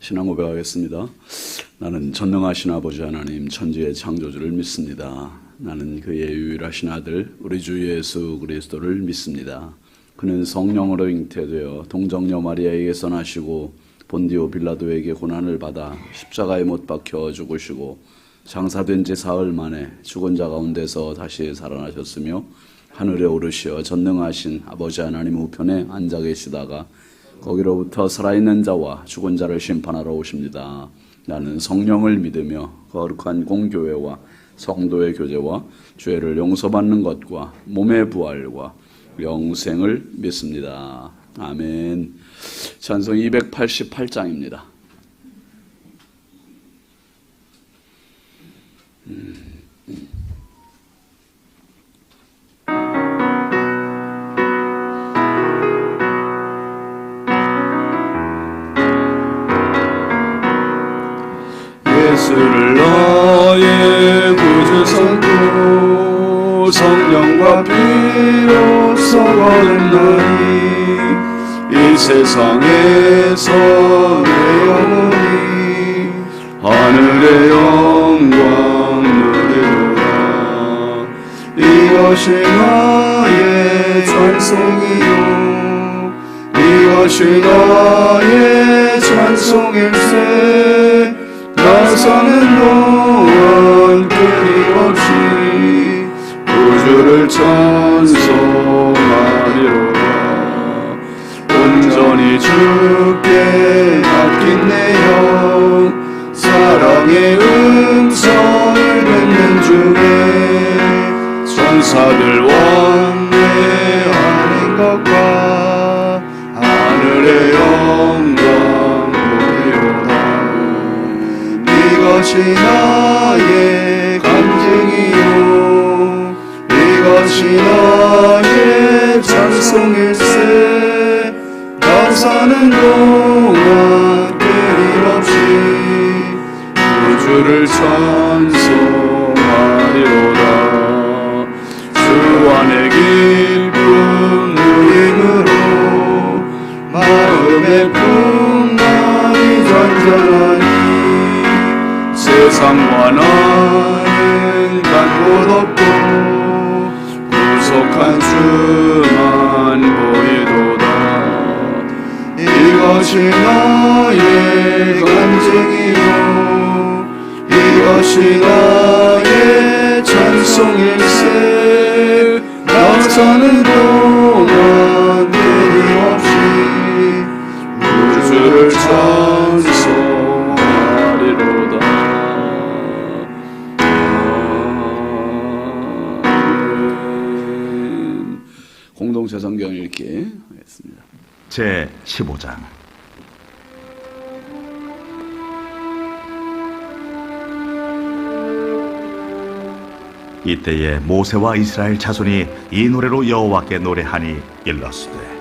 신앙 고백하겠습니다. 나는 전능하신 아버지 하나님 천지의 창조주를 믿습니다. 나는 그의 유일하신 아들 우리 주 예수 그리스도를 믿습니다. 그는 성령으로 잉태되어 동정녀 마리아에게서 나시고 본디오 빌라도에게 고난을 받아 십자가에 못 박혀 죽으시고 장사된 지 사흘 만에 죽은 자 가운데서 다시 살아나셨으며 하늘에 오르시어 전능하신 아버지 하나님 우편에 앉아 계시다가 거기로부터 살아있는 자와 죽은 자를 심판하러 오십니다. 나는 성령을 믿으며 거룩한 공교회와 성도의 교제와 죄를 용서받는 것과 몸의 부활과 영생을 믿습니다. 아멘. 찬송 288장입니다. 예수를 너의 구주 삼고 성령과 피로써 거듭나니 이 세상에서 내 영혼이 하늘의 영광 누리로다. 이것이 나의 찬송이요 이것이 나의 찬송일세. 나 사는 동안 끊임없이 구주를 찬송하리로다. 온전히 주께 맡긴 내 영 사랑의 음성을 듣는 중에 천사들 왕래하는 것과 하늘의 영광 이것이 나의 간증이요 이것이 나의 찬송일세. 나 사는 동안 끊임없이 구주를 찬송하리로다. 주 안의 기쁨 누림으로 마음의 풍랑이 잔잔하니 세상과 나는 간 곳 없고 구속한 주만 보이도다. 이것이 나의 간증이요 이것이 나의 찬송일세. 나 사는 동안 끊임없이 구주를 찬송하리로다. 공동체 성경 읽기 하겠습니다. 제 15장. 이때에 모세와 이스라엘 자손이 이 노래로 여호와께 노래하니 일렀으되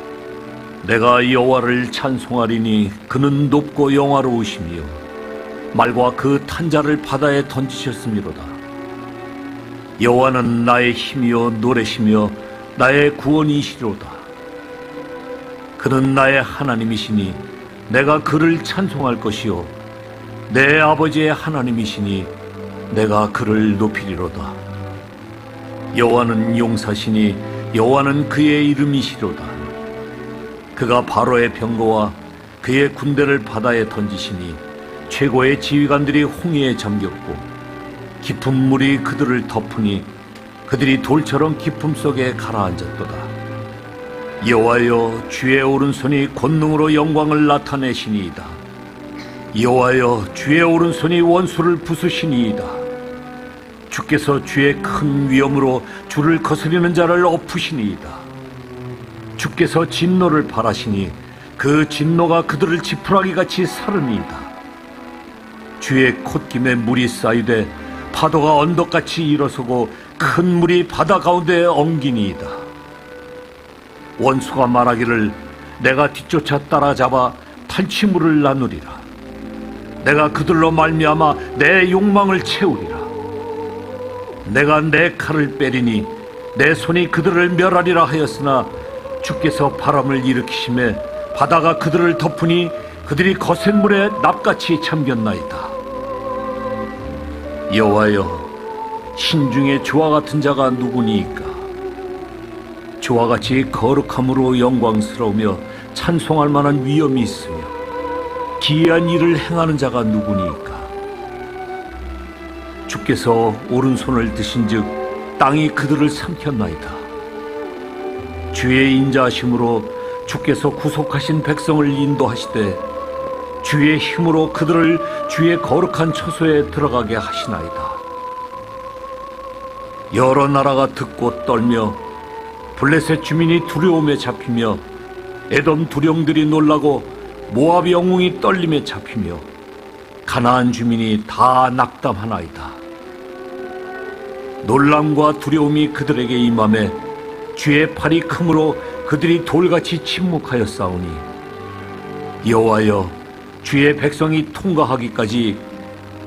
내가 여호와를 찬송하리니 그는 높고 영화로우시며 말과 그 탄자를 바다에 던지셨음이로다. 여호와는 나의 힘이요 노래시며 나의 구원이시로다. 그는 나의 하나님이시니 내가 그를 찬송할 것이요 내 아버지의 하나님이시니 내가 그를 높이리로다. 여호와는 용사시니 여호와는 그의 이름이시로다. 그가 바로의 병거와 그의 군대를 바다에 던지시니 최고의 지휘관들이 홍해에 잠겼고 깊은 물이 그들을 덮으니 그들이 돌처럼 깊음 속에 가라앉았도다. 여호와여 주의 오른손이 권능으로 영광을 나타내시니이다. 여호와여 주의 오른손이 원수를 부수시니이다. 주께서 주의 큰 위엄으로 주를 거스리는 자를 엎으시니이다. 주께서 진노를 발하시니 그 진노가 그들을 지푸라기같이 사르니이다. 주의 콧김에 물이 쌓이되 파도가 언덕같이 일어서고 큰 물이 바다 가운데 엉기니이다. 원수가 말하기를 내가 뒤쫓아 따라잡아 탈취물을 나누리라. 내가 그들로 말미암아 내 욕망을 채우리라. 내가 내 칼을 빼리니 내 손이 그들을 멸하리라 하였으나 주께서 바람을 일으키심에 바다가 그들을 덮으니 그들이 거센 물에 납같이 잠겼나이다. 여호와여, 신중에 주와 같은 자가 누구니이까? 주와 같이 거룩함으로 영광스러우며 찬송할 만한 위엄이 있으며 기이한 일을 행하는 자가 누구니이까? 주께서 오른손을 드신즉 땅이 그들을 삼켰나이다. 주의 인자하심으로 주께서 구속하신 백성을 인도하시되 주의 힘으로 그들을 주의 거룩한 처소에 들어가게 하시나이다. 여러 나라가 듣고 떨며 블레셋 주민이 두려움에 잡히며 에돔 두령들이 놀라고 모압 영웅이 떨림에 잡히며 가나안 주민이 다 낙담하나이다. 놀람과 두려움이 그들에게 임하매 주의 팔이 크므로 그들이 돌같이 침묵하였사오니 여호와여, 주의 백성이 통과하기까지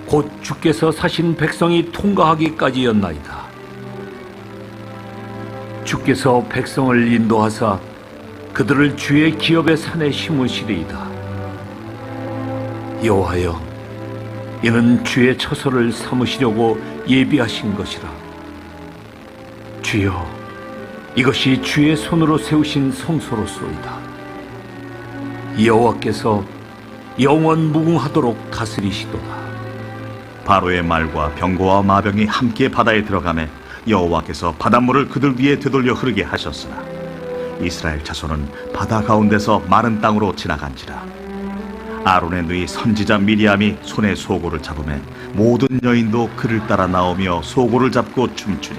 곧 주께서 사신 백성이 통과하기까지였나이다. 주께서 백성을 인도하사 그들을 주의 기업의 산에 심으시리이다. 여호와여, 이는 주의 처소를 삼으시려고 예비하신 것이라. 주여, 이것이 주의 손으로 세우신 성소로소이다. 여호와께서 영원 무궁하도록 다스리시도다. 바로의 말과 병거와 마병이 함께 바다에 들어가매 여호와께서 바닷물을 그들 위에 되돌려 흐르게 하셨으나 이스라엘 자손은 바다 가운데서 마른 땅으로 지나간지라. 아론의 누이 선지자 미리암이 손에 소고를 잡으매 모든 여인도 그를 따라 나오며 소고를 잡고 춤추니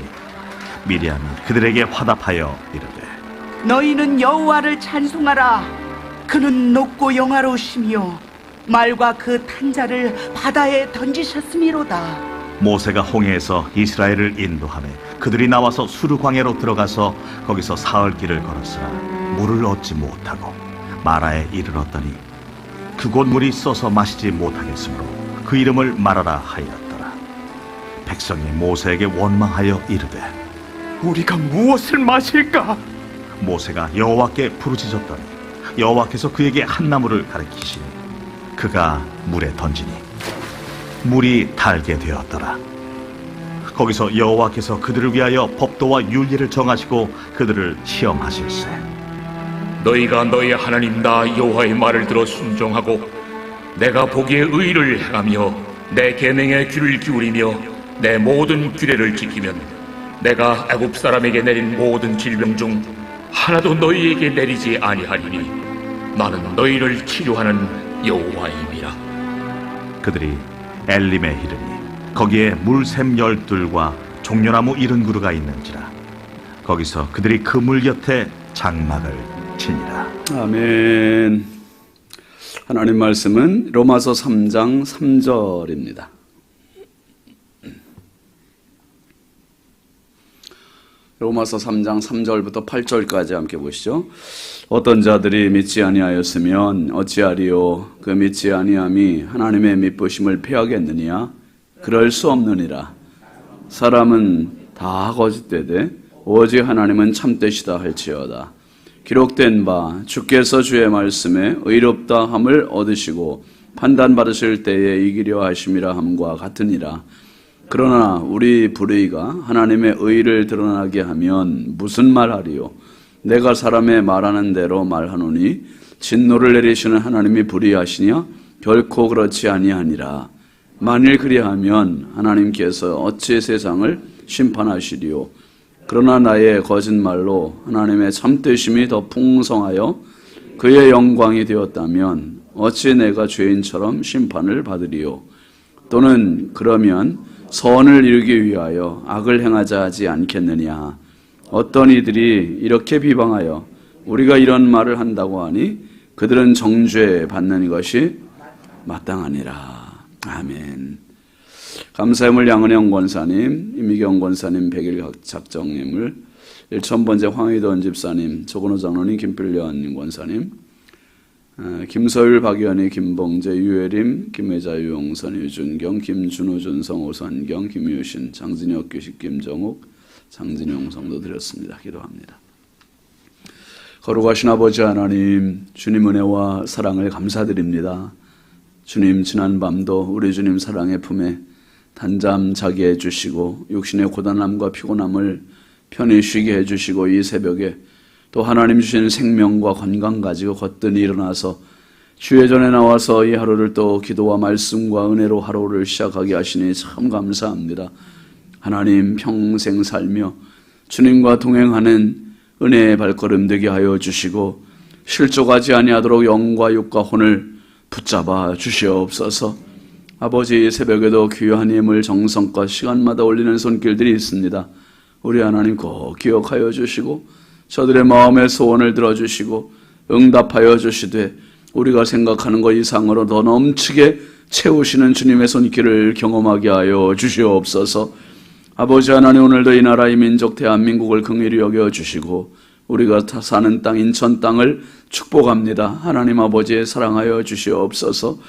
미리암이 그들에게 화답하여 이르되 너희는 여호와를 찬송하라. 그는 높고 영화로우시며 말과 그 탄자를 바다에 던지셨음이로다. 모세가 홍해에서 이스라엘을 인도하매 그들이 나와서 수르광야로 들어가서 거기서 사흘 길을 걸었으나 물을 얻지 못하고 마라에 이르렀더니 그곳 물이 써서 마시지 못하겠으므로 그 이름을 마라라 하였더라. 백성이 모세에게 원망하여 이르되 우리가 무엇을 마실까? 모세가 여호와께 부르짖었더니 여호와께서 그에게 한 나무를 가리키시니 그가 물에 던지니 물이 달게 되었더라. 거기서 여호와께서 그들을 위하여 법도와 율례를 정하시고 그들을 시험하실세. 너희가 너희 하나님 나 여호와의 말을 들어 순종하고 내가 보기에 의를 행하며 내 계명에 귀를 기울이며 내 모든 규례를 지키면 내가 애굽 사람에게 내린 모든 질병 중 하나도 너희에게 내리지 아니하리니 나는 너희를 치료하는 여호와임이라. 그들이 엘림에 이르니 거기에 물샘 12과 종려나무 70그루가 있는지라. 거기서 그들이 그 물 곁에 장막을 치니라. 아멘. 하나님 말씀은 로마서 3장 3절입니다. 로마서 3장 3절부터 8절까지 함께 보시죠. 어떤 자들이 믿지 아니하였으면 어찌하리요? 그 믿지 아니함이 하나님의 믿부심을 패하겠느냐? 그럴 수 없느니라. 사람은 다 거짓되되 오직 하나님은 참되시다 할지어다. 기록된 바 주께서 주의 말씀에 의롭다 함을 얻으시고 판단받으실 때에 이기려 하심이라 함과 같으니라. 그러나 우리 불의가 하나님의 의를 드러나게 하면 무슨 말하리요? 내가 사람의 말하는 대로 말하노니 진노를 내리시는 하나님이 불의하시냐? 결코 그렇지 아니하니라. 만일 그리하면 하나님께서 어찌 세상을 심판하시리요? 그러나 나의 거짓말로 하나님의 참되심이 더 풍성하여 그의 영광이 되었다면 어찌 내가 죄인처럼 심판을 받으리요? 또는 그러면 선을 이루기 위하여 악을 행하자 하지 않겠느냐? 어떤 이들이 이렇게 비방하여 우리가 이런 말을 한다고 하니 그들은 정죄 받는 것이 마땅하니라. 아멘. 감사의물 양은영 권사님, 이미경 권사님, 백일 작정님을 1000번째 황희돈 집사님, 조건호 장로님, 김필련 권사님, 김서율, 박연희, 김봉재, 유혜림, 김혜자, 유용선, 유준경, 김준호, 준성, 오선경, 김유신, 장진혁, 규식, 김정욱, 장진용 성도 드렸습니다. 기도합니다. 거룩하신 아버지 하나님, 주님 은혜와 사랑을 감사드립니다. 주님, 지난 밤도 우리 주님 사랑의 품에 단잠 자게 해주시고 육신의 고단함과 피곤함을 편히 쉬게 해주시고 이 새벽에 또 하나님 주신 생명과 건강 가지고 거뜬히 일어나서 주의 전에 나와서 이 하루를 또 기도와 말씀과 은혜로 하루를 시작하게 하시니 참 감사합니다. 하나님, 평생 살며 주님과 동행하는 은혜의 발걸음 되게 하여 주시고 실족하지 아니하도록 영과 육과 혼을 붙잡아 주시옵소서. 아버지, 새벽에도 귀한 힘을 정성껏 시간마다 올리는 손길들이 있습니다. 우리 하나님 꼭 기억하여 주시고 저들의 마음의 소원을 들어주시고 응답하여 주시되 우리가 생각하는 것 이상으로 더 넘치게 채우시는 주님의 손길을 경험하게 하여 주시옵소서. 아버지 하나님, 오늘도 이 나라 이 민족 대한민국을 긍휼히 여겨 주시고 우리가 사는 땅 인천 땅을 축복합니다. 하나님 아버지, 사랑하여 주시옵소서.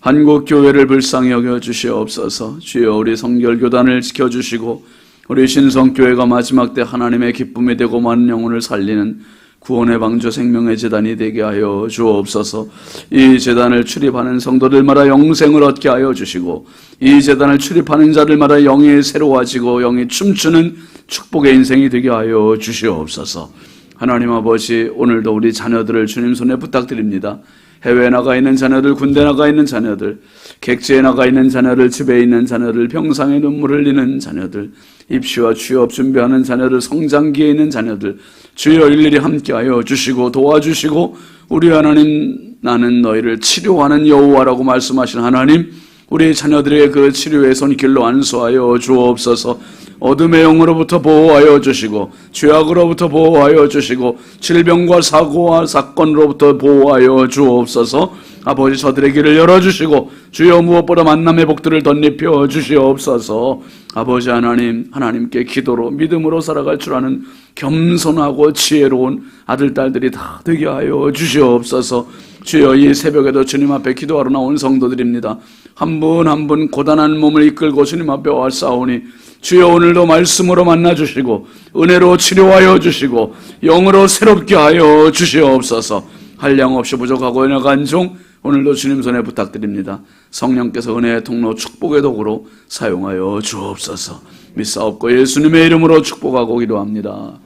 한국교회를 불쌍히 여겨 주시옵소서. 주여, 우리 성결교단을 지켜주시고 우리 신성교회가 마지막 때 하나님의 기쁨이 되고 많은 영혼을 살리는 구원의 방주 생명의 제단이 되게 하여 주옵소서. 이 제단을 출입하는 성도들마다 영생을 얻게 하여 주시고 이 제단을 출입하는 자들마다 영이 새로워지고 영이 춤추는 축복의 인생이 되게 하여 주시옵소서. 하나님 아버지, 오늘도 우리 자녀들을 주님 손에 부탁드립니다. 해외에 나가 있는 자녀들, 군대 나가 있는 자녀들, 객지에 나가 있는 자녀들, 집에 있는 자녀들, 병상에 눈물 흘리는 자녀들, 입시와 취업 준비하는 자녀들, 성장기에 있는 자녀들, 주여 일일이 함께하여 주시고 도와주시고 우리 하나님, 나는 너희를 치료하는 여호와라고 말씀하신 하나님, 우리 자녀들에게 그 치료의 손길로 안수하여 주옵소서. 어둠의 영으로부터 보호하여 주시고 죄악으로부터 보호하여 주시고 질병과 사고와 사건으로부터 보호하여 주옵소서. 아버지, 저들의 길을 열어주시고 주여 무엇보다 만남의 복들을 덧입혀 주시옵소서. 아버지 하나님, 하나님께 기도로 믿음으로 살아갈 줄 아는 겸손하고 지혜로운 아들 딸들이 다 되게 하여 주시옵소서. 주여, 이 새벽에도 주님 앞에 기도하러 나온 성도들입니다. 한 분 한 분 고단한 몸을 이끌고 주님 앞에 와 싸우니 주여, 오늘도 말씀으로 만나주시고 은혜로 치료하여 주시고 영으로 새롭게 하여 주시옵소서. 한량 없이 부족하고 연약한 종 오늘도 주님 손에 부탁드립니다. 성령께서 은혜의 통로 축복의 도구로 사용하여 주옵소서. 믿사옵고 예수님의 이름으로 축복하고 기도합니다.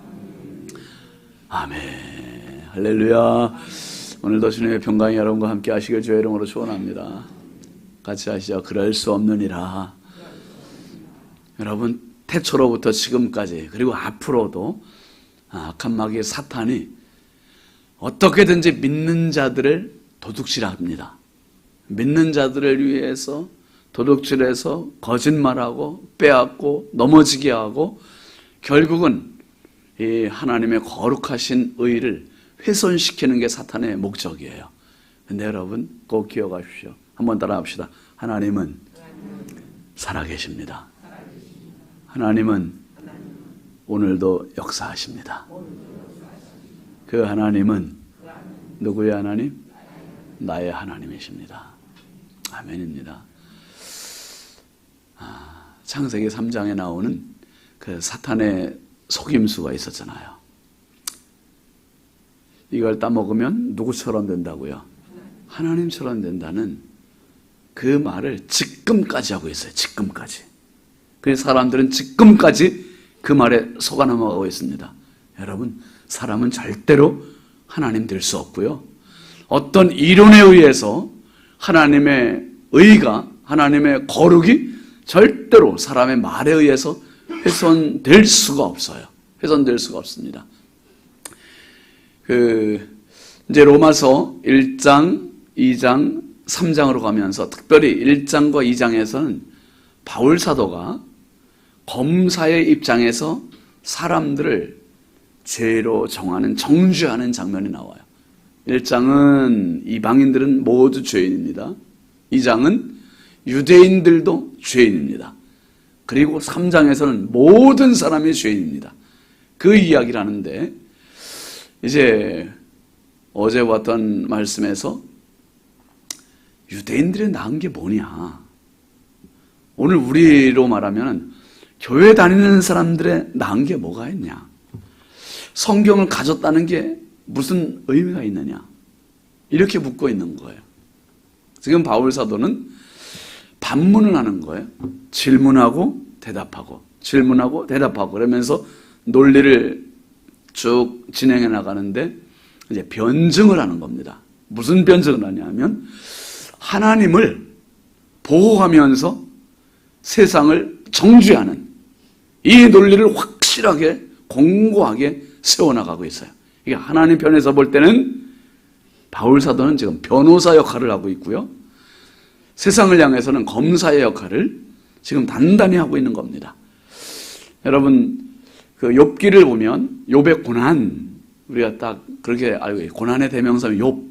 아멘. 할렐루야. 오늘도 주님의 평강이 여러분과 함께 하시길 주의 이름으로 축원합니다. 같이 하시죠. 그럴 수 없느니라. 여러분, 태초로부터 지금까지 그리고 앞으로도 악한 마귀 사탄이 어떻게든지 믿는 자들을 도둑질합니다. 믿는 자들을 위해서 도둑질해서 거짓말하고 빼앗고 넘어지게 하고 결국은 이 하나님의 거룩하신 의를 훼손시키는 게 사탄의 목적이에요. 근데 여러분 꼭 기억하십시오. 한번 따라합시다. 하나님은 살아계십니다. 하나님은 오늘도 역사하십니다. 그 하나님은 누구의 하나님? 나의 하나님이십니다. 아멘입니다. 창세기 3장에 나오는 그 사탄의 속임수가 있었잖아요. 이걸 따먹으면 누구처럼 된다고요? 하나님처럼 된다는 그 말을 지금까지 하고 있어요. 지금까지. 그래서 사람들은 지금까지 그 말에 속아 넘어가고 있습니다. 여러분, 사람은 절대로 하나님 될 수 없고요. 어떤 이론에 의해서 하나님의 의가, 하나님의 거룩이 절대로 사람의 말에 의해서 훼손될 수가 없어요. 훼손될 수가 없습니다. 이제 로마서 1장, 2장, 3장으로 가면서 특별히 1장과 2장에서는 바울 사도가 검사의 입장에서 사람들을 죄로 정하는, 정죄하는 장면이 나와요. 1장은 이방인들은 모두 죄인입니다. 2장은 유대인들도 죄인입니다. 그리고 3장에서는 모든 사람이 죄인입니다. 그 이야기를 하는데 이제 어제 봤던 말씀에서 유대인들이 낳은 게 뭐냐? 오늘 우리로 말하면 교회 다니는 사람들의 낳은 게 뭐가 있냐? 성경을 가졌다는 게 무슨 의미가 있느냐? 이렇게 묻고 있는 거예요. 지금 바울 사도는 반문을 하는 거예요. 질문하고 대답하고 질문하고 대답하고 그러면서 논리를 쭉 진행해 나가는데 이제 변증을 하는 겁니다. 무슨 변증을 하냐면 하나님을 보호하면서 세상을 정죄하는 이 논리를 확실하게 공고하게 세워나가고 있어요. 이게 하나님 편에서 볼 때는 바울 사도는 지금 변호사 역할을 하고 있고요. 세상을 향해서는 검사의 역할을 지금 단단히 하고 있는 겁니다. 여러분, 그 욥기를 보면 욥의 고난, 우리가 딱 그렇게 알고 있어요. 고난의 대명사는 욥.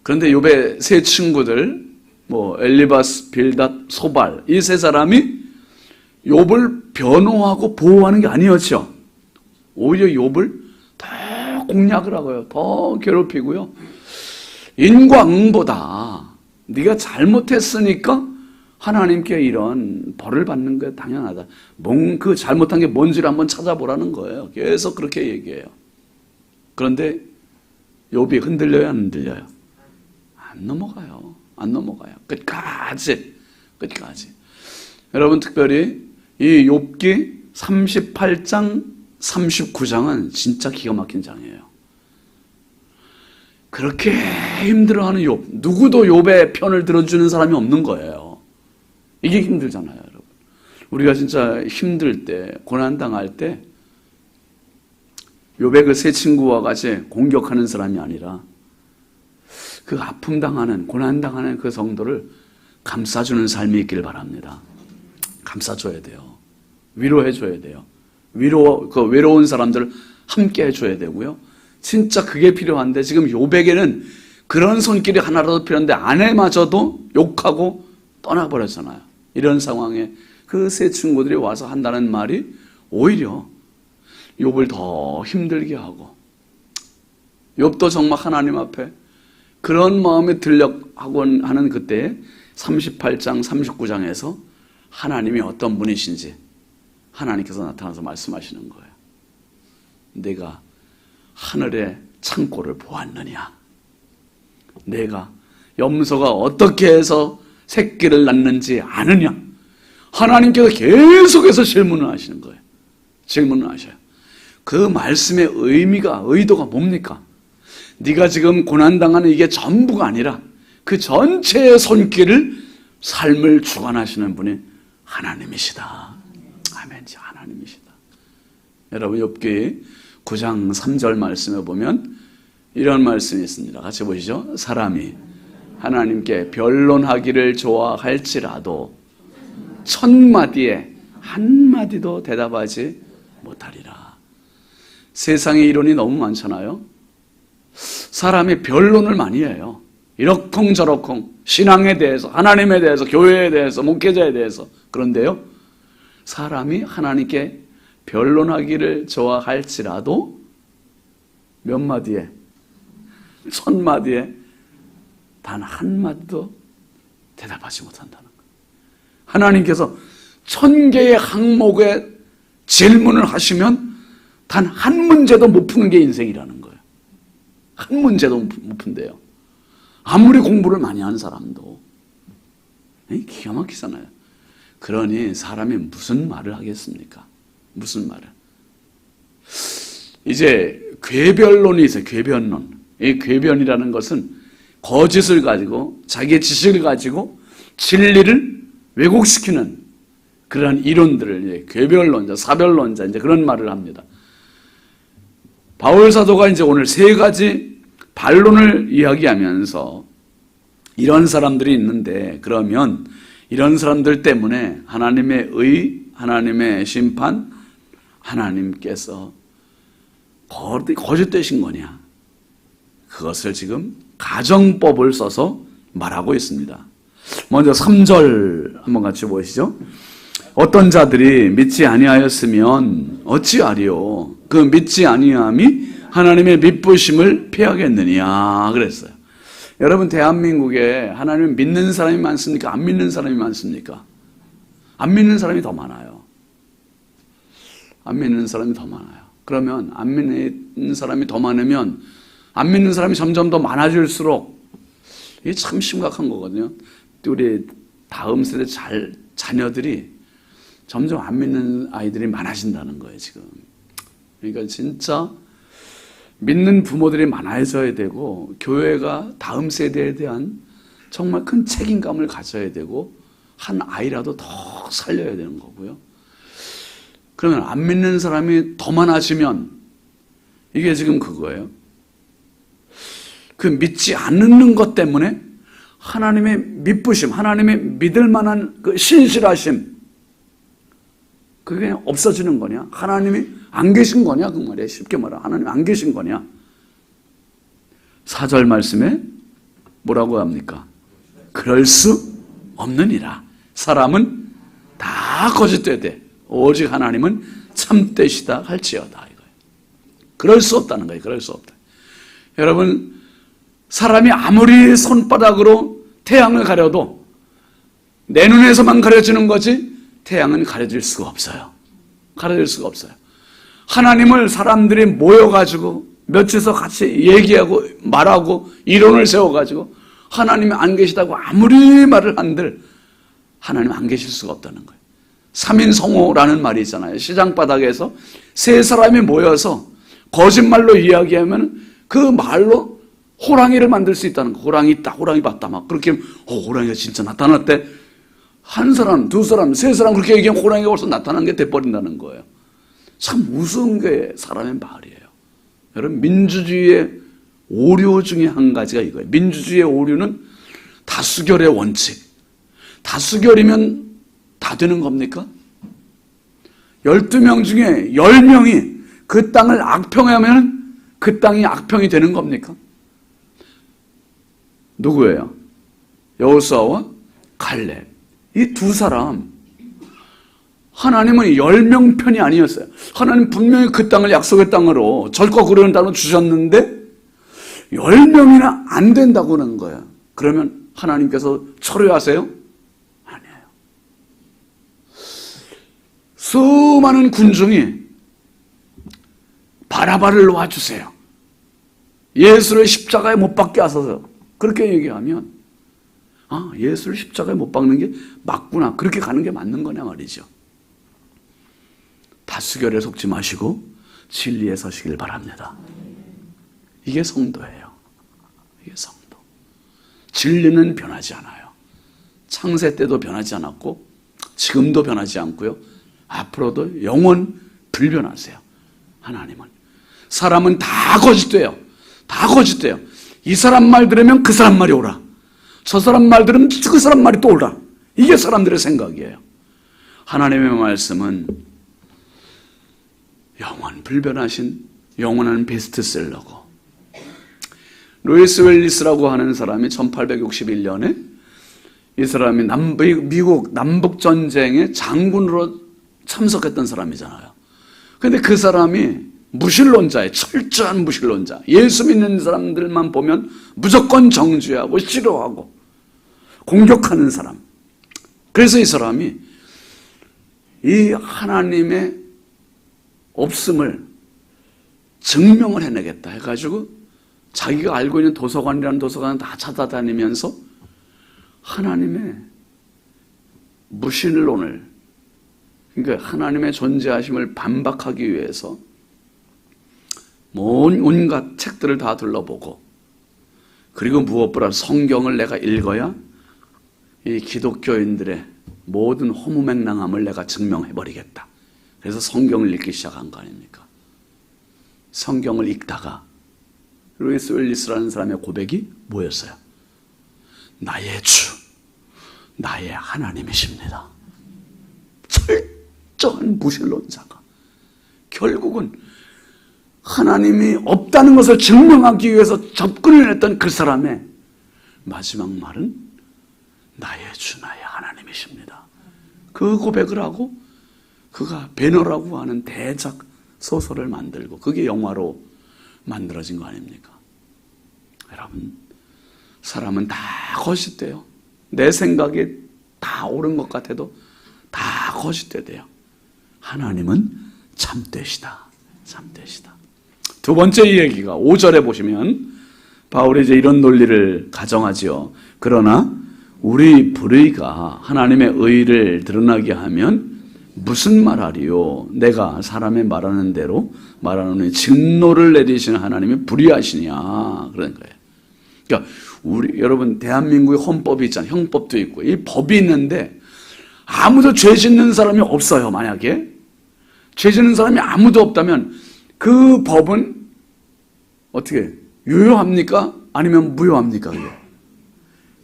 그런데 욥의 세 친구들, 엘리바스, 빌닷, 소발, 이 세 사람이 욥을 변호하고 보호하는 게 아니었죠. 오히려 욥을 더 공략을 하고요. 더 괴롭히고요. 인과 응보다 네가 잘못했으니까 하나님께 이런 벌을 받는 게 당연하다. 그 잘못한 게 뭔지를 한번 찾아보라는 거예요. 계속 그렇게 얘기해요. 그런데 욥이 흔들려요, 안 흔들려요? 안 넘어가요. 안 넘어가요. 끝까지. 여러분, 특별히 이 욥기 38장, 39장은 진짜 기가 막힌 장이에요. 그렇게 힘들어하는 욥, 누구도 욥의 편을 들어주는 사람이 없는 거예요. 이게 힘들잖아요, 여러분. 우리가 진짜 힘들 때, 고난당할 때 욥의 그 세 친구와 같이 공격하는 사람이 아니라 그 아픔 당하는, 고난 당하는 그 성도를 감싸주는 삶이 있길 바랍니다. 감싸줘야 돼요. 위로해줘야 돼요. 외로운 사람들을 함께 해줘야 되고요. 진짜 그게 필요한데 지금 욥에게는 그런 손길이 하나라도 필요한데 아내마저도 욕하고 떠나버렸잖아요. 이런 상황에 그 세 친구들이 와서 한다는 말이 오히려 욥을 더 힘들게 하고, 욥도 정말 하나님 앞에 그런 마음에 들려하고 하는 그때에 38장, 39장에서 하나님이 어떤 분이신지 하나님께서 나타나서 말씀하시는 거예요. 내가 하늘의 창고를 보았느냐? 내가 염소가 어떻게 해서 새끼를 낳는지 아느냐? 하나님께서 계속해서 질문을 하시는 거예요. 질문을 하셔요. 그 말씀의 의도가 뭡니까? 네가 지금 고난당하는 이게 전부가 아니라 그 전체의 손길을, 삶을 주관하시는 분이 하나님이시다. 아멘. 하나님이시다. 여러분, 욥기 9장 3절 말씀에 보면 이런 말씀이 있습니다. 같이 보시죠. 사람이 하나님께 변론하기를 좋아할지라도 1000마디에 한마디도 대답하지 못하리라. 세상에 이론이 너무 많잖아요. 사람이 변론을 많이 해요. 이러쿵저러쿵 신앙에 대해서, 하나님에 대해서, 교회에 대해서, 목회자에 대해서. 그런데요, 사람이 하나님께 변론하기를 좋아할지라도 몇 마디에, 1000마디에 단 한마디도 대답하지 못한다는 거예요. 하나님께서 1000개의 항목에 질문을 하시면 단 한 문제도 못 푸는 게 인생이라는 거예요. 한 문제도 못 푼대요. 아무리 공부를 많이 한 사람도. 기가 막히잖아요. 그러니 사람이 무슨 말을 하겠습니까? 무슨 말을. 이제 궤변론이 있어요. 궤변론. 이 궤변이라는 것은 거짓을 가지고 자기의 지식을 가지고 진리를 왜곡시키는 그러한 이론들을 이제 궤변론자, 사변론자 이제 그런 말을 합니다. 바울 사도가 이제 오늘 세 가지 반론을 이야기하면서 이런 사람들이 있는데, 그러면 이런 사람들 때문에 하나님의 하나님의 심판, 하나님께서 거짓되신 거냐? 그것을 지금 가정법을 써서 말하고 있습니다. 먼저 3절 한번 같이 보시죠. 어떤 자들이 믿지 아니하였으면 어찌하리요? 그 믿지 아니함이 하나님의 믿부심을 피하겠느냐 그랬어요. 여러분, 대한민국에 하나님을 믿는 사람이 많습니까? 안 믿는 사람이 많습니까? 안 믿는 사람이 더 많아요. 안 믿는 사람이 더 많아요. 그러면 안 믿는 사람이 더 많으면 안 믿는 사람이 점점 더 많아질수록 이게 참 심각한 거거든요. 우리 다음 세대 자녀들이 점점 안 믿는 아이들이 많아진다는 거예요, 지금. 그러니까 진짜 믿는 부모들이 많아져야 되고, 교회가 다음 세대에 대한 정말 큰 책임감을 가져야 되고, 한 아이라도 더 살려야 되는 거고요. 그러면 안 믿는 사람이 더 많아지면 이게 지금 그거예요. 그 믿지 않는 것 때문에 하나님의 믿부심, 하나님의 믿을 만한 그 신실하심, 그게 없어지는 거냐? 하나님이 안 계신 거냐? 그 말이에요. 쉽게 말하면 하나님 안 계신 거냐? 4절 말씀에 뭐라고 합니까? 그럴 수 없느니라. 사람은 다 거짓되되 오직 하나님은 참되시다 할지어다. 이거예요. 그럴 수 없다는 거예요. 그럴 수 없다. 여러분, 사람이 아무리 손바닥으로 태양을 가려도 내 눈에서만 가려지는 거지 태양은 가려질 수가 없어요. 가려질 수가 없어요. 하나님을 사람들이 모여가지고 며칠서 같이 얘기하고 말하고 이론을 세워가지고 하나님이 안 계시다고 아무리 말을 한들 하나님 안 계실 수가 없다는 거예요. 삼인성호라는 말이 있잖아요. 시장바닥에서 세 사람이 모여서 거짓말로 이야기하면 그 말로 호랑이를 만들 수 있다는 거. 호랑이 있다, 호랑이 봤다, 막 그렇게 호랑이가 진짜 나타났대. 한 사람, 두 사람, 세 사람 그렇게 얘기하면 호랑이가 벌써 나타난 게 돼버린다는 거예요. 참 무서운 게 사람의 말이에요. 여러분, 민주주의의 오류 중에 한 가지가 이거예요. 민주주의의 오류는 다수결의 원칙. 다수결이면 다 되는 겁니까? 12명 중에 10명이 그 땅을 악평하면 그 땅이 악평이 되는 겁니까? 누구예요? 여호수아와 갈렙. 이 두 사람, 하나님은 10명 편이 아니었어요. 하나님 분명히 그 땅을 약속의 땅으로 절거 그러는 땅으로 주셨는데 10명이나 안 된다고 하는 거예요. 그러면 하나님께서 철회하세요? 아니에요. 수많은 군중이 바라바를 놓아주세요. 예수를 십자가에 못 박게 하소서. 그렇게 얘기하면 아, 예수를 십자가에 못 박는 게 맞구나. 그렇게 가는 게 맞는 거냐 말이죠. 다수결에 속지 마시고 진리에 서시길 바랍니다. 이게 성도예요. 이게 성도. 진리는 변하지 않아요. 창세 때도 변하지 않았고 지금도 변하지 않고요. 앞으로도 영원 불변하세요. 하나님은. 사람은 다 거짓돼요. 다 거짓돼요. 이 사람 말 들으면 그 사람 말이 오라. 저 사람 말 들으면 그 사람 말이 또 오라. 이게 사람들의 생각이에요. 하나님의 말씀은 영원 불변하신 영원한 베스트셀러고, 루이스 웰리스라고 하는 사람이 1861년에 이 사람이 미국 남북전쟁의 장군으로 참석했던 사람이잖아요. 그런데 그 사람이 무신론자예요. 철저한 무신론자. 예수 믿는 사람들만 보면 무조건 정죄하고 싫어하고 공격하는 사람. 그래서 이 사람이 이 하나님의 없음을 증명을 해내겠다 해가지고 자기가 알고 있는 도서관이라는 도서관을 다 찾아다니면서 하나님의 무신론을, 그러니까 하나님의 존재하심을 반박하기 위해서 온갖 책들을 다 둘러보고, 그리고 무엇보다 성경을 내가 읽어야 이 기독교인들의 모든 허무맹랑함을 내가 증명해버리겠다. 그래서 성경을 읽기 시작한 거 아닙니까? 성경을 읽다가 루이스 웰리스라는 사람의 고백이 뭐였어요? 나의 주, 나의 하나님이십니다. 철저한 무신론자가 결국은 하나님이 없다는 것을 증명하기 위해서 접근을 했던 그 사람의 마지막 말은 나의 주, 나의 하나님이십니다. 그 고백을 하고 그가 배너라고 하는 대작 소설을 만들고 그게 영화로 만들어진 거 아닙니까? 여러분, 사람은 다 거짓돼요. 내 생각이 다 옳은 것 같아도 다 거짓돼요. 하나님은 참되시다. 참되시다. 두 번째 이야기가 5절에 보시면 바울이 이제 이런 논리를 가정하지요. 그러나 우리 불의가 하나님의 의를 드러나게 하면 무슨 말하리요? 내가 사람의 말하는 대로 말하노니 진노를 내리시는 하나님이 불의하시냐 그런 거예요. 그러니까 여러분 대한민국의 헌법이 있잖아요. 형법도 있고 이 법이 있는데 아무도 죄 짓는 사람이 없어요. 만약에 죄 짓는 사람이 아무도 없다면 그 법은 어떻게 유효합니까? 아니면 무효합니까?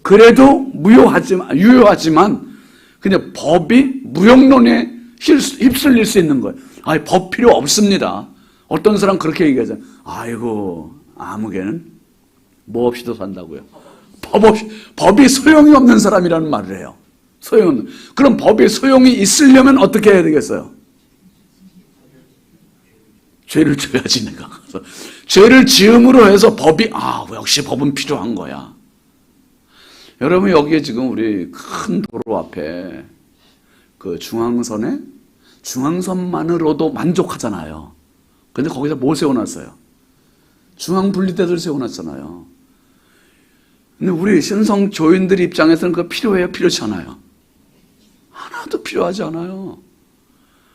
그래도 유효하지만 그냥 법이 무용론에 휩쓸릴 수 있는 거예요. 법 필요 없습니다. 어떤 사람 그렇게 얘기하잖아요. 아이고 아무개는 뭐 없이도 산다고요. 법이 소용이 없는 사람이라는 말을 해요. 소용없는. 그럼 법이 소용이 있으려면 어떻게 해야 되겠어요? 죄를 지어야지 내가. 죄를 지음으로 해서 법이 역시 법은 필요한 거야. 여러분 여기에 지금 우리 큰 도로 앞에 그 중앙선만으로도 만족하잖아요. 근데 거기다 뭐 세워놨어요? 중앙분리대를 세워놨잖아요. 근데 우리 신성 교인들 입장에서는 그거 필요해요? 필요치 않아요? 하나도 필요하지 않아요.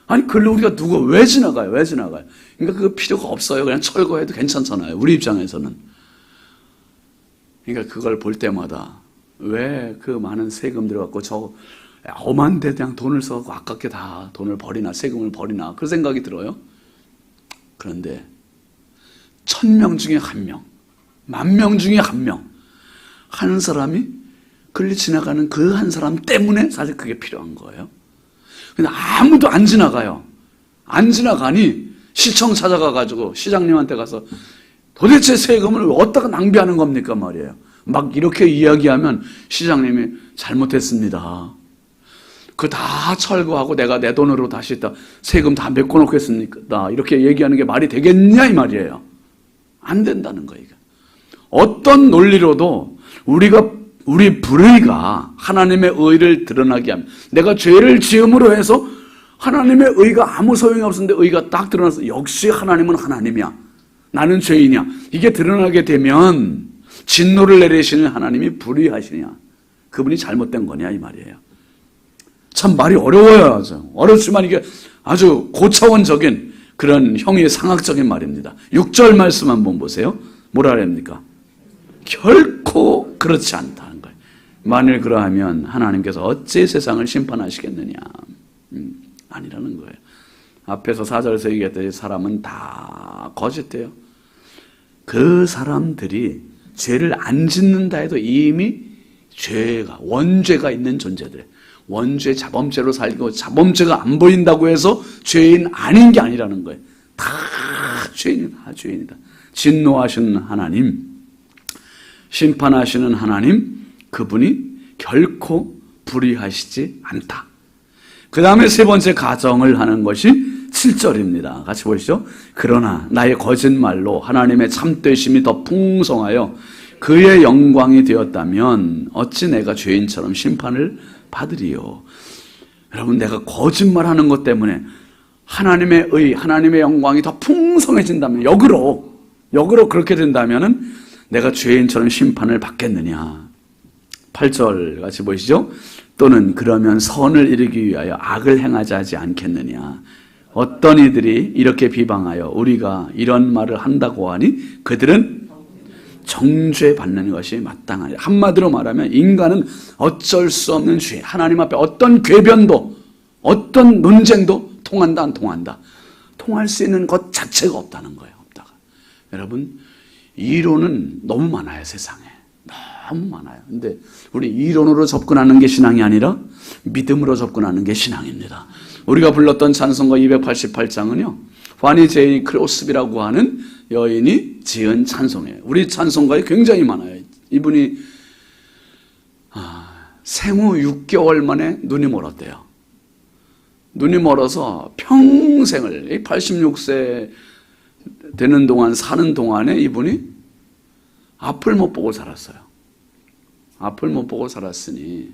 아니 그걸로 우리가 왜 지나가요? 왜 지나가요? 그러니까 그거 필요가 없어요. 그냥 철거해도 괜찮잖아요. 우리 입장에서는. 그러니까 그걸 볼 때마다 왜 그 많은 세금 들어갖고 저 엄한 데 그냥 돈을 써갖고 아깝게 다 돈을 버리나 세금을 버리나 그 생각이 들어요. 그런데 1000명 중에 1명, 10,000명 중에 1명, 한 사람이 걸리 지나가는 그 한 사람 때문에 사실 그게 필요한 거예요. 근데 아무도 안 지나가요. 안 지나가니 시청 찾아가가지고 시장님한테 가서 도대체 세금을 어디다가 낭비하는 겁니까 말이에요. 막 이렇게 이야기하면 시장님이 잘못했습니다. 그 다 철거하고 내가 내 돈으로 다시 세금 다 메꿔놓겠습니까? 이렇게 얘기하는 게 말이 되겠냐 이 말이에요. 안 된다는 거예요. 어떤 논리로도 우리 불의가 하나님의 의를 드러나게 하면 내가 죄를 지음으로 해서 하나님의 의가 아무 소용이 없었는데 의가 딱 드러나서 역시 하나님은 하나님이야. 나는 죄인이야. 이게 드러나게 되면 진노를 내리시는 하나님이 불의하시냐. 그분이 잘못된 거냐 이 말이에요. 참 말이 어려워요. 어렵지만 이게 아주 고차원적인 그런 형의 상학적인 말입니다. 6절 말씀 한번 보세요. 뭐라 합니까? 결코 그렇지 않다는 거예요. 만일 그러하면 하나님께서 어찌 세상을 심판하시겠느냐. 아니라는 거예요. 앞에서 4절에서 얘기했듯이 사람은 다 거짓돼요. 그 사람들이 죄를 안 짓는다 해도 이미 원죄가 있는 존재들. 원죄 자범죄로 살고 자범죄가 안 보인다고 해서 죄인 아닌 게 아니라는 거예요. 다 죄인이다. 진노하시는 하나님, 심판하시는 하나님, 그분이 결코 불의하시지 않다. 그 다음에 세 번째 가정을 하는 것이 7절입니다. 같이 보시죠. 그러나 나의 거짓말로 하나님의 참되심이 더 풍성하여 그의 영광이 되었다면 어찌 내가 죄인처럼 심판을 받으리요. 여러분 내가 거짓말하는 것 때문에 하나님의 하나님의 영광이 더 풍성해진다면 역으로 그렇게 된다면 내가 죄인처럼 심판을 받겠느냐. 8절 같이 보시죠. 또는 그러면 선을 이루기 위하여 악을 행하지 하지 않겠느냐. 어떤 이들이 이렇게 비방하여 우리가 이런 말을 한다고 하니 그들은 정죄받는 것이 마땅하니. 한마디로 말하면 인간은 어쩔 수 없는 죄, 하나님 앞에 어떤 궤변도 어떤 논쟁도 통한다 안 통한다, 통할 수 있는 것 자체가 없다는 거예요. 없다가. 여러분 이론은 너무 많아요. 세상에 너무 많아요. 근데 우리 이론으로 접근하는 게 신앙이 아니라 믿음으로 접근하는 게 신앙입니다. 우리가 불렀던 찬송가 288장은요 파니 제이 크로스비라고 하는 여인이 지은 찬송이에요. 우리 찬송가에 굉장히 많아요. 이분이 생후 6개월 만에 눈이 멀었대요. 눈이 멀어서 평생을 86세 되는 동안 사는 동안에 이분이 앞을 못 보고 살았어요. 앞을 못 보고 살았으니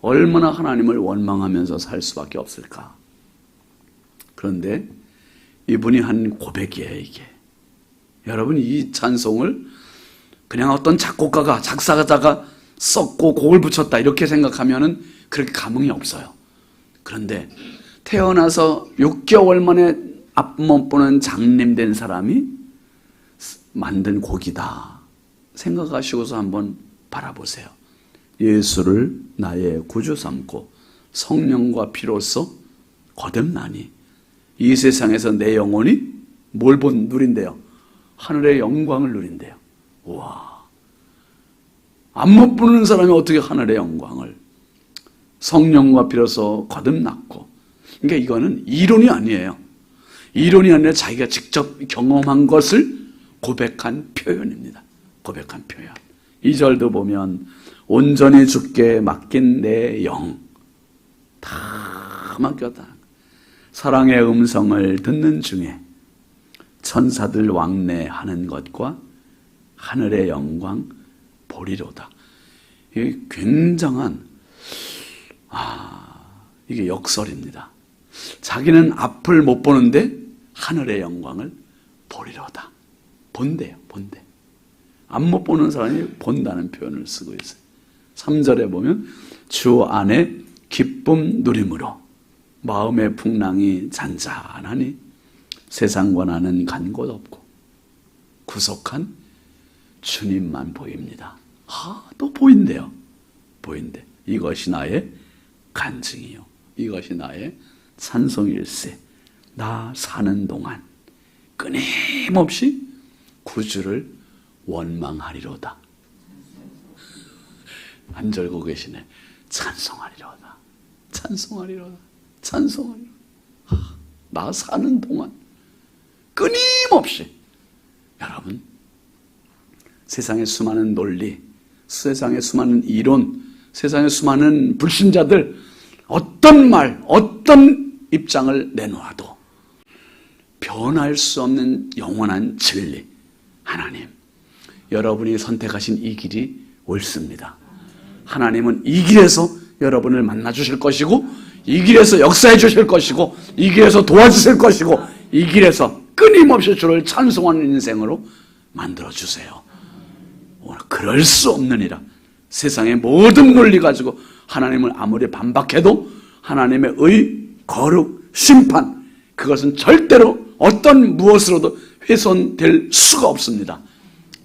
얼마나 하나님을 원망하면서 살 수밖에 없을까. 그런데 이분이 한 고백이에요, 이게. 여러분, 이 찬송을 그냥 어떤 작곡가가, 작사가자가 썼고 곡을 붙였다 이렇게 생각하면은 그렇게 감흥이 없어요. 그런데 태어나서 6개월 만에 앞못 보는 장님 된 사람이 만든 곡이다 생각하시고서 한번 바라보세요. 예수를 나의 구주 삼고 성령과 피로써 거듭나니 이 세상에서 내 영혼이 뭘 누린대요? 하늘의 영광을 누린대요. 와, 앞못 보는 사람이 어떻게 하늘의 영광을, 성령과 피로써 거듭났고. 그러니까 이거는 이론이 아니에요. 이론이 아니라 자기가 직접 경험한 것을 고백한 표현입니다. 고백한 표현. 2절도 보면 온전히 주께 맡긴 내 영 다 맡겼다. 사랑의 음성을 듣는 중에 천사들 왕래하는 것과 하늘의 영광 보리로다. 이게 굉장한 이게 역설입니다. 자기는 앞을 못 보는데 하늘의 영광을 보리로다. 본대요, 본대. 앞 못 보는 사람이 본다는 표현을 쓰고 있어요. 3절에 보면 주 안에 기쁨 누림으로 마음의 풍랑이 잔잔하니 세상과 나는 간 곳 없고 구속한 주님만 보입니다. 또 보인대요. 보인대. 이것이 나의 간증이요, 이것이 나의 찬송일세. 나 사는 동안 끊임없이 구주를 원망하리로다. 안 절고 계시네. 찬송하리로다. 찬송하리로다. 찬송하리로다. 나 사는 동안 끊임없이. 여러분, 세상의 수많은 논리, 세상의 수많은 이론, 세상의 수많은 불신자들 어떤 말, 어떤 입장을 내놓아도 변할 수 없는 영원한 진리, 하나님, 여러분이 선택하신 이 길이 옳습니다. 하나님은 이 길에서 여러분을 만나 주실 것이고, 이 길에서 역사해 주실 것이고, 이 길에서 도와주실 것이고, 이 길에서 끊임없이 주를 찬송하는 인생으로 만들어 주세요. 오늘 그럴 수 없느니라. 세상의 모든 논리 가지고 하나님을 아무리 반박해도 하나님의 의, 거룩, 심판, 그것은 절대로 어떤 무엇으로도 훼손될 수가 없습니다.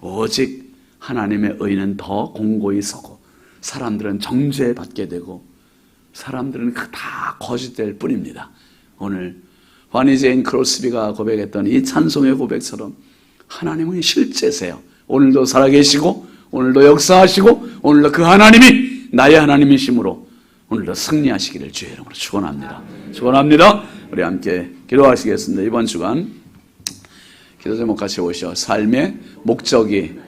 오직 하나님의 의는 더 공고히 서고, 사람들은 정죄받게 되고, 사람들은 다 거짓될 뿐입니다. 오늘 바니 제인 크로스비가 고백했던 이 찬송의 고백처럼 하나님은 실제세요. 오늘도 살아계시고, 오늘도 역사하시고, 오늘도 그 하나님이 나의 하나님이시므로 오늘도 승리하시기를 주의 이름으로 축원합니다. 축원합니다. 우리 함께 기도하시겠습니다. 이번 주간 기도 제목 같이 오시오. 삶의 목적이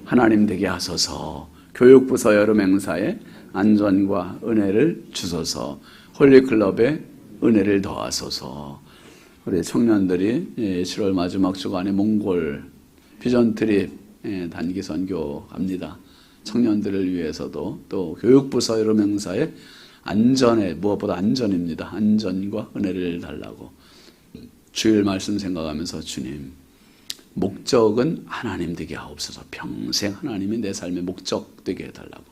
하나님 되게 하소서. 교육부서 여름 행사에 안전과 은혜를 주소서. 홀리클럽에 은혜를 더하소서. 우리 청년들이 7월 마지막 주간에 몽골 비전 트립 단기 선교 갑니다. 청년들을 위해서도 또 교육부서 여름 행사에 안전에, 무엇보다 안전입니다. 안전과 은혜를 달라고 주일 말씀 생각하면서, 주님, 목적은 하나님 되게 하옵소서. 평생 하나님이 내 삶의 목적 되게 해달라고.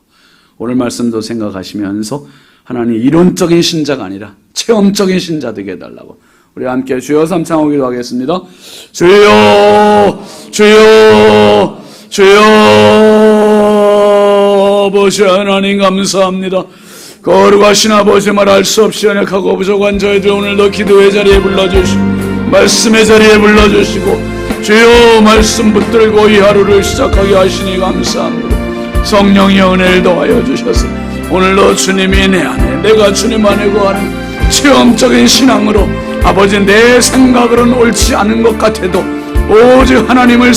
오늘 말씀도 생각하시면서 하나님 이론적인 신자가 아니라 체험적인 신자 되게 해달라고. 우리 함께 주여 삼창하고 기도하겠습니다. 주여, 주여, 주여. 아버지 하나님 감사합니다. 거룩하신 아버지, 말할 수 없이 연약하고 부족한 저희들 오늘도 기도의 자리에 불러주시고 말씀의 자리에 불러주시고 주여 말씀 붙들고 이 하루를 시작하게 하시니 감사합니다. 성령의 은혜를 더하여 주셔서 오늘도 주님이 내 안에, 내가 주님 안에 거하는 체험적인 신앙으로, 아버지 내 생각으로는 옳지 않은 것 같아도 오직 하나님을